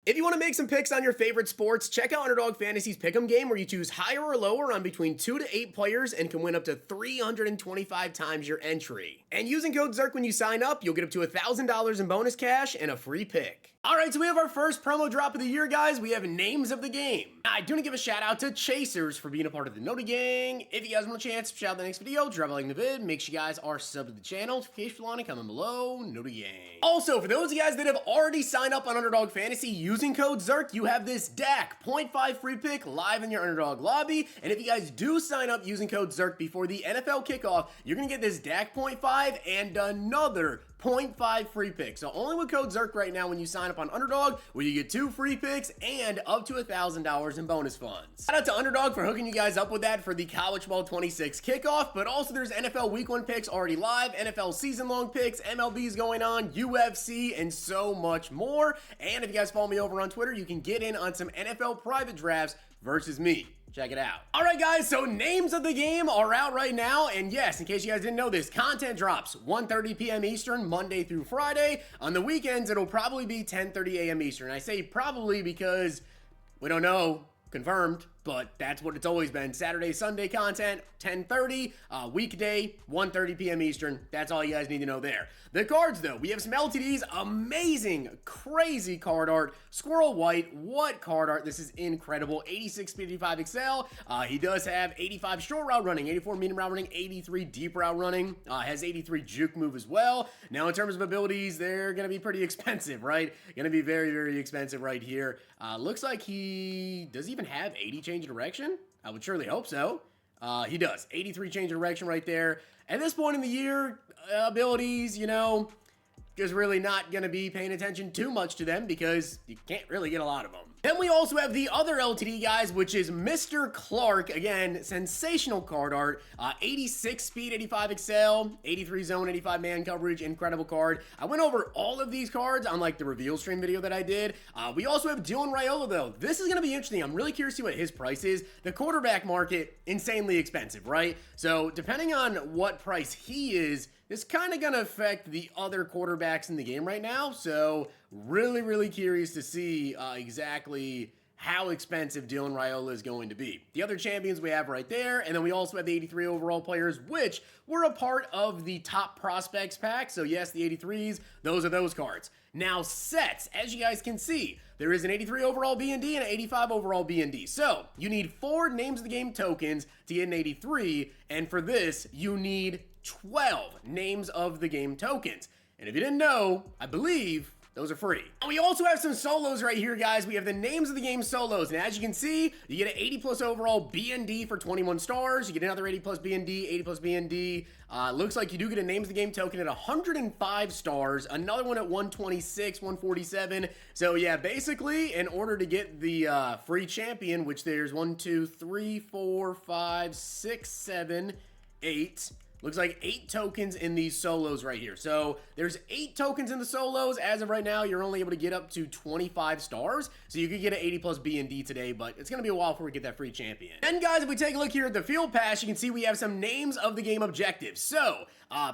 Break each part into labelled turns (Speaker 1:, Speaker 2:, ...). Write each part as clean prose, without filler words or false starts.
Speaker 1: If you want to make some picks on your favorite sports, check out Underdog Fantasy's Pick'em game where you choose higher or lower on between 2 to 8 players and can win up to 325 times your entry. And using code ZIRK when you sign up, you'll get up to $1,000 in bonus cash and a free pick. Alright, so we have our first promo drop of the year, guys. We have names of the game. I do want to give a shout out to Chasers for being a part of the Notg gang. If you guys want a chance to shout out the next video, drop a like in the vid. Make sure you guys are subbed to the channel. Notification bell on and comment below. Notg gang. Also, for those of you guys that have already signed up on Underdog Fantasy using code ZIRK, you have this DAC 0.5 free pick live in your Underdog lobby. And if you guys do sign up using code ZIRK before the NFL kickoff, you're going to get this DAC 0.5 and another 0.5 free pick. So only with code ZIRK right now when you sign up on Underdog, where you get 2 free picks and up to $1,000 in bonus funds. Shout out to Underdog for hooking you guys up with that for the College Football 26 kickoff, but also there's NFL Week 1 picks already live, NFL season-long picks, MLB's going on, UFC, and so much more. And if you guys follow me over on Twitter, you can get in on some NFL private drafts versus me. Check it out. All right, guys, so names of the game are out right now. And yes, in case you guys didn't know this, content drops 1:30 p.m. Eastern, Monday through Friday. On the weekends, it'll probably be 10:30 a.m. Eastern. I say probably because we don't know, confirmed, but that's what it's always been. Saturday, Sunday content, 10:30, weekday, 1:30 p.m. Eastern. That's all you guys need to know there. The cards, though, we have some LTDs, amazing, crazy card art. Squirrel White, what card art? This is incredible. 86 speed, 85 excel. He does have 85 short route running, 84 medium route running, 83 deep route running. Has 83 juke move as well. Now, in terms of abilities, they're going to be pretty expensive, right? Going to be very, very expensive right here. Looks like he does even have 80 change of direction. I would surely hope so. He does. 83 change of direction right there. At this point in the year, abilities, you know, just really not going to be paying attention too much to them because you can't really get a lot of them. Then we also have the other LTD, guys, which is Mr. Clark. Again, sensational card art. 86 speed, 85 excel, 83 zone, 85 man coverage. Incredible card. I went over all of these cards on like the reveal stream video that I did. We also have raoila, though. This is going to be interesting. I'm really curious to see what his price is. The quarterback market, insanely expensive, right? So depending on what price he is, it's kind of going to affect the other quarterbacks in the game right now. So really, really curious to see exactly how expensive raoila is going to be. The other champions we have right there, and then we also have the 83 overall players, which were a part of the top prospects pack. So yes, the 83s, those are those cards. Now sets, as you guys can see, there is an 83 overall BND and an 85 overall BND. So you need 4 names of the game tokens to get an 83, and for this, you need 12 names of the game tokens. And if you didn't know, I believe those are free. And we also have some solos right here, guys. We have the names of the game solos. And as you can see, you get an 80 plus overall BND for 21 stars. You get another 80 plus BND, 80 plus BND. Looks like you do get a names of the game token at 105 stars. Another one at 126, 147. So yeah, basically, in order to get the free champion, which there's 1, 2, 3, 4, 5, 6, 7, 8. Looks like 8 tokens in these solos right here. So there's 8 tokens in the solos. As of right now, you're only able to get up to 25 stars. So you could get an 80 plus B&D today, but it's going to be a while before we get that free champion. And guys, if we take a look here at the field pass, you can see we have some names of the game objectives. So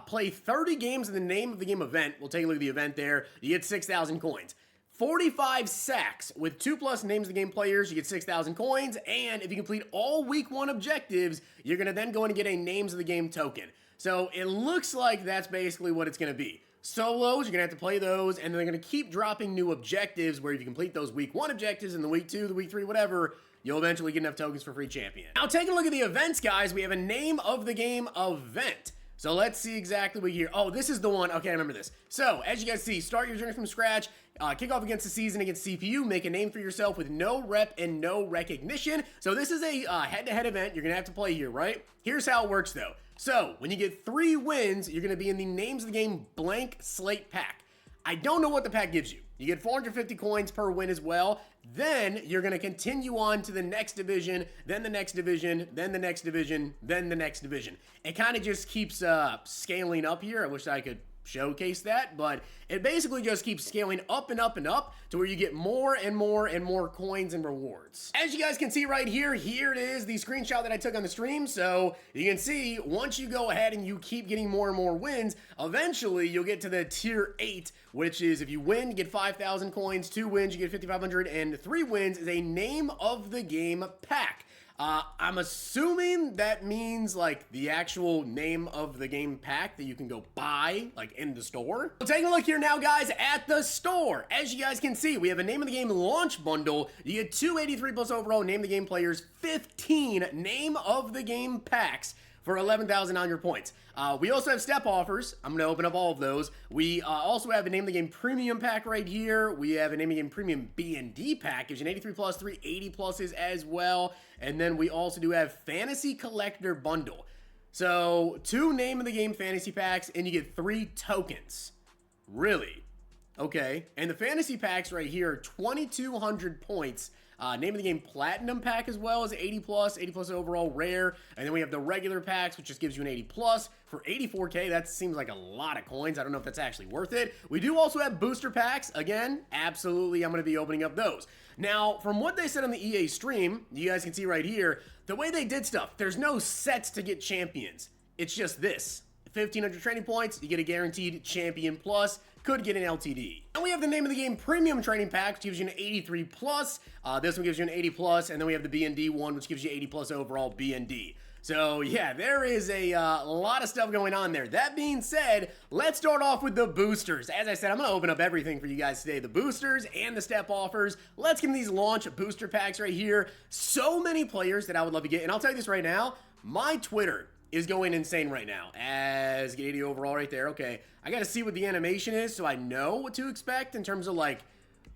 Speaker 1: play 30 games in the name of the game event. We'll take a look at the event there. You get 6,000 coins. 45 sacks with 2+ names of the game players, you get 6,000 coins, and if you complete all week 1 objectives, you're going to then go in and get a names of the game token. So it looks like that's basically what it's going to be. Solos, you're going to have to play those, and they're going to keep dropping new objectives where if you complete those week 1 objectives and the week 2, the week 3, whatever, you'll eventually get enough tokens for free champion. Now taking a look at the events, guys, we have a name of the game event. So let's see exactly what here. Oh, this is the one. Okay, I remember this. So, as you guys see, start your journey from scratch, kick off against the season against CPU, make a name for yourself with no rep and no recognition. So this is a head-to-head event you're going to have to play here, right? Here's how it works, though. So, when you get 3 wins, you're going to be in the names of the game blank slate pack. I don't know what the pack gives you. You get 450 coins per win as well. Then you're going to continue on to the next division, then the next division, then the next division, then the next division. It kind of just keeps scaling up here. I wish I could showcase that, but it basically just keeps scaling up and up and up to where you get more and more and more coins and rewards. As you guys can see right here, here it is, the screenshot that I took on the stream. So you can see once you go ahead and you keep getting more and more wins, eventually you'll get to the tier 8, which is if you win, you get 5,000 coins, 2 wins, you get 5,500, and 3 wins is a name of the game pack. I'm assuming that means like the actual name of the game pack that you can go buy like in the store. So taking a look here now, guys, at the store. As you guys can see, we have a name of the game launch bundle. You get 283 plus overall name of the game players, 15 name of the game packs for 11,900 points. We also have step offers. I'm gonna open up all of those. We also have a name of the game premium pack right here. We have a name of the game premium B&D pack. Gives you an 83 plus, 380 pluses as well. And then we also do have fantasy collector bundle. So 2 name of the game fantasy packs and you get 3 tokens. Really? Okay. And the fantasy packs right here are 2,200 points. Name of the game platinum pack as well as 80 plus overall rare. And then we have the regular packs, which just gives you an 80 plus for 84k. That seems like a lot of coins. I don't know if that's actually worth it. We do also have booster packs. Again, absolutely, I'm going to be opening up those. Now, from what they said on the EA stream, you guys can see right here, the way they did stuff, there's no sets to get champions. It's just this. 1,500 training points, you get a guaranteed champion plus, could get an LTD. And we have the name of the game premium training pack, which gives you an 83 plus. This one gives you an 80 plus, and then we have the B&D one, which gives you 80 plus overall B&D. So yeah, there is a lot of stuff going on there. That being said, let's start off with the boosters. As I said, I'm gonna open up everything for you guys today. The boosters and the step offers. Let's get these launch booster packs right here. So many players that I would love to get, and I'll tell you this right now, my Twitter is going insane right now. As get 80 overall right there. Okay, I gotta see what the animation is so I know what to expect in terms of like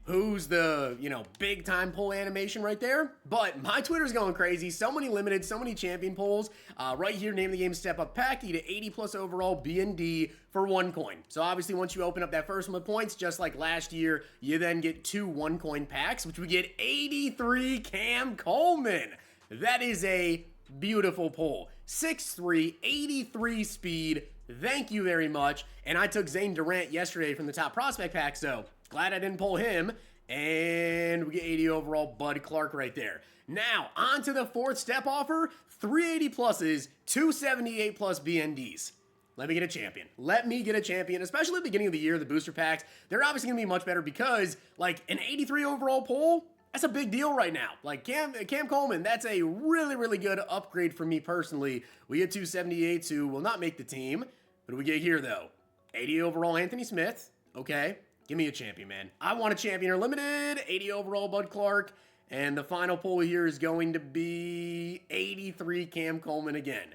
Speaker 1: who's the, you know, big time pull animation right there. But my Twitter's going crazy. So many limited, so many champion pulls. Right here, name of the game step up pack. You get 80 plus overall B&D for 1 coin. So obviously once you open up that first one with points, just like last year, you then get 2 1-coin packs, which we get 83 Cam Coleman. That is a beautiful pull. 6'3", 83 speed. Thank you very much. And I took Zane Durant yesterday from the top prospect pack, so glad I didn't pull him. And we get 80 overall Bud Clark right there. Now, on to the 4th step offer. 380 pluses, 278 plus BNDs. Let me get a champion. Let me get a champion, especially at the beginning of the year, the booster packs. They're obviously going to be much better because, like, an 83 overall pull, that's a big deal right now. Like, Cam Coleman, that's a really, really good upgrade for me personally. We get 278s who will not make the team. What do we get here, though? 80 overall Anthony Smith. Okay. Give me a champion, man. I want a champion or limited. 80 overall Bud Clark. And the final pull here is going to be 83 Cam Coleman again.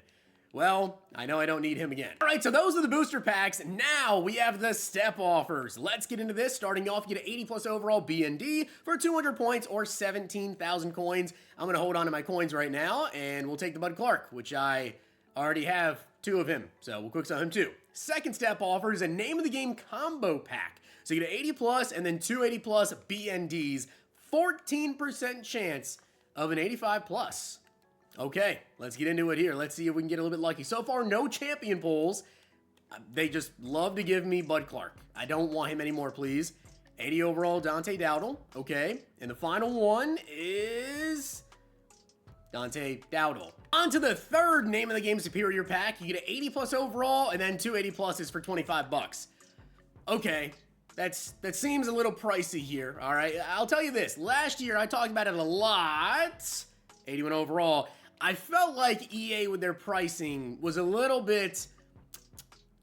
Speaker 1: Well, I know I don't need him again. All right, so those are the booster packs. Now we have the step offers. Let's get into this. Starting off, you get an 80 plus overall B&D for 200 points or 17,000 coins. I'm going to hold on to my coins right now, and we'll take the Bud Clark, which I already have 2 of him. So we'll quick sell him too. Second step offer is a name of the game combo pack. So you get an 80 plus and then 280 plus BNDs, 14% chance of an 85 plus. Okay, let's get into it here. Let's see if we can get a little bit lucky. So far, no champion pulls. They just love to give me Bud Clark. I don't want him anymore, please. 80 overall Dante Dowdle. Okay, and the final one is Dante Dowdle. On to the third name of the game superior pack. You get an 80 plus overall and then 280 pluses for 25 bucks. Okay, that seems a little pricey here. All right, I'll tell you this. Last year, I talked about it a lot. 81 overall. I felt like EA with their pricing was a little bit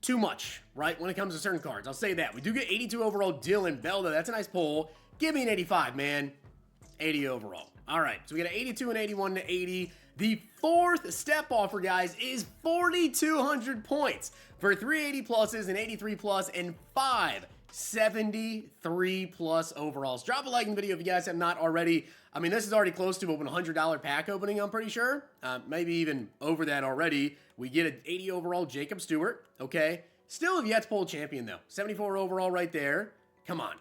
Speaker 1: too much, right? When it comes to certain cards. I'll say that. We do get 82 overall Dylan Bell, though. That's a nice pull. Give me an 85, man. 80 overall. All right, so we got an 82 and 81 to 80. The 4th step offer, guys, is 4,200 points for 380 pluses, and 83 plus, and 573 plus overalls. Drop a like in the video if you guys have not already. I mean, this is already close to an $100 pack opening, I'm pretty sure. Maybe even over that already. We get an 80 overall Jacob Stewart, okay? Still have yet to pull a champion, though. 74 overall right there. Come on.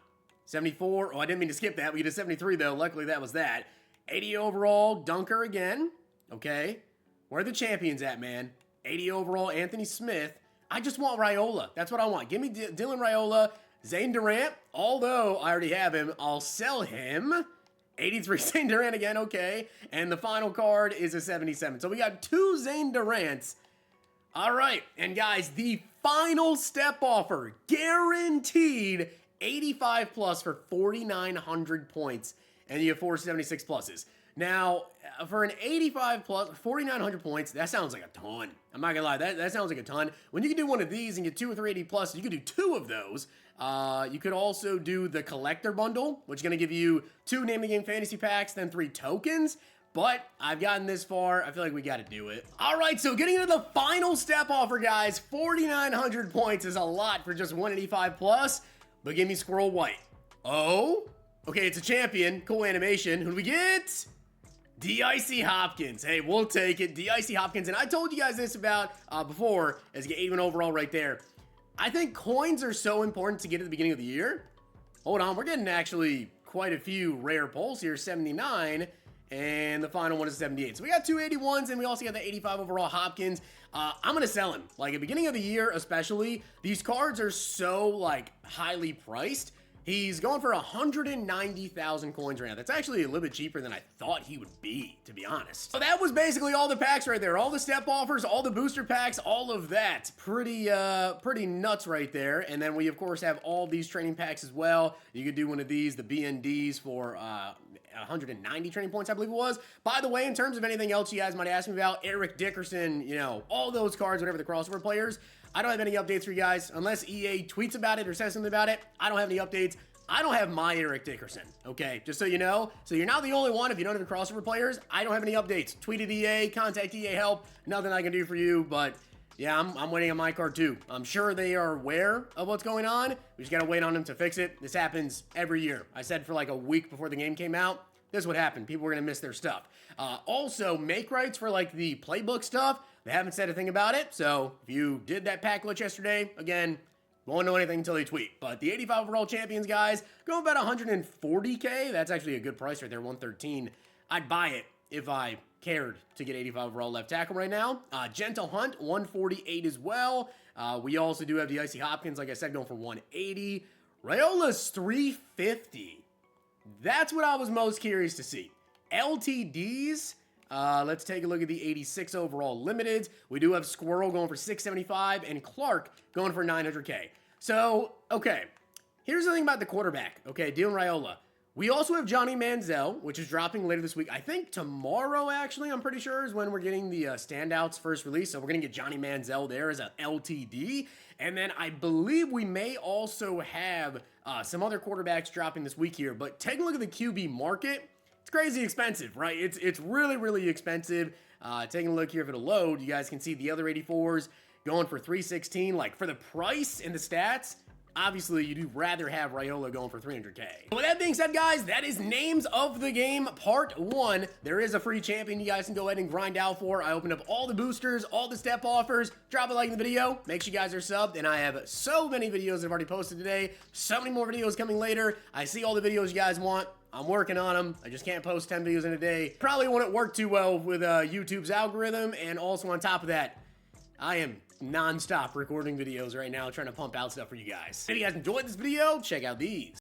Speaker 1: 74. Oh, I didn't mean to skip that. We get a 73, though. Luckily, that was that. 80 overall Dunker again, okay? Where are the champions at, man? 80 overall Anthony Smith. I just want Raoila. That's what I want. Give me Dylan Raoila, Zane Durant. Although I already have him, I'll sell him. 83 Zane Durant again, okay. And the final card is a 77. So we got 2 Zane Durants. All right, and guys, the final step offer, guaranteed 85 plus for 4,900 points, and you have 476 pluses. Now, for an 85 plus, 4,900 points, that sounds like a ton. I'm not gonna lie, that sounds like a ton. When you can do one of these and get 2 or 380 plus, you can do 2 of those. You could also do the collector bundle, which is gonna give you 2 Name the Game fantasy packs, then 3 tokens. But I've gotten this far. I feel like we got to do it. All right, so getting into the final step offer, guys. 4,900 points is a lot for just 185 plus, but give me Squirrel White. Oh, okay, it's a champion. Cool animation. Who do we get? D-Icy Hopkins. Hey, we'll take it. D-Icy Hopkins. And I told you guys this about before, as you get 81 overall right there. I think coins are so important to get at the beginning of the year. Hold on, we're getting actually quite a few rare pulls here. 79. And the final one is 78. So we got 2 81s, and we also got the 85 overall Hopkins. I'm going to sell him. Like, at the beginning of the year, especially, these cards are so, like, highly priced. He's going for 190,000 coins right now. That's actually a little bit cheaper than I thought he would be, to be honest. So that was basically all the packs right there. All the step offers, all the booster packs, all of that. Pretty nuts right there. And then we, of course, have all these training packs as well. You could do one of these, the BNDs for 190 training points, I believe it was. By the way, in terms of anything else you guys might ask me about, Eric Dickerson, you know, all those cards, whatever the crossover players, I don't have any updates for you guys. Unless EA tweets about it or says something about it, I don't have any updates. I don't have my Eric Dickerson, okay? Just so you know. So you're not the only one. If you don't have the crossover players, I don't have any updates. Tweet at EA, contact EA help. Nothing I can do for you, but yeah, I'm waiting on my card too. I'm sure they are aware of what's going on. We just gotta wait on them to fix it. This happens every year. I said for like a week before the game came out, this would happen. People were gonna miss their stuff. Also, make rights for like the playbook stuff. They haven't said a thing about it. So if you did that pack glitch yesterday, again, won't know anything until they tweet. But the 85 overall champions, guys, go about 140K. That's actually a good price right there, 113. I'd buy it if I cared to get 85 overall left tackle right now. Gentle Hunt, 148 as well. We also do have the Icy Hopkins, like I said, going for 180. Raiola's 350. That's what I was most curious to see. LTDs, let's take a look at the 86 overall limiteds. We do have Squirrel going for 675 and Clark going for 900K. So, okay, here's the thing about the quarterback, okay, Dylan Raoila. We also have Johnny Manziel, which is dropping later this week. I think tomorrow, actually, I'm pretty sure, is when we're getting the standouts first release. So we're going to get Johnny Manziel there as a LTD. And then I believe we may also have some other quarterbacks dropping this week here. But take a look at the QB market. It's crazy expensive, right? It's really, really expensive. Taking a look here, if it'll load, you guys can see the other 84s going for 316. Like, for the price and the stats, obviously, you'd rather have Raoila going for 300K. With that being said, guys, that is Names of the Game Part 1. There is a free champion you guys can go ahead and grind out for. I opened up all the boosters, all the step offers. Drop a like in the video. Make sure you guys are subbed. And I have so many videos that I've already posted today. So many more videos coming later. I see all the videos you guys want. I'm working on them. I just can't post 10 videos in a day. Probably wouldn't work too well with YouTube's algorithm. And also on top of that, I am non-stop recording videos right now, trying to pump out stuff for you guys. If you guys enjoyed this video, check out these.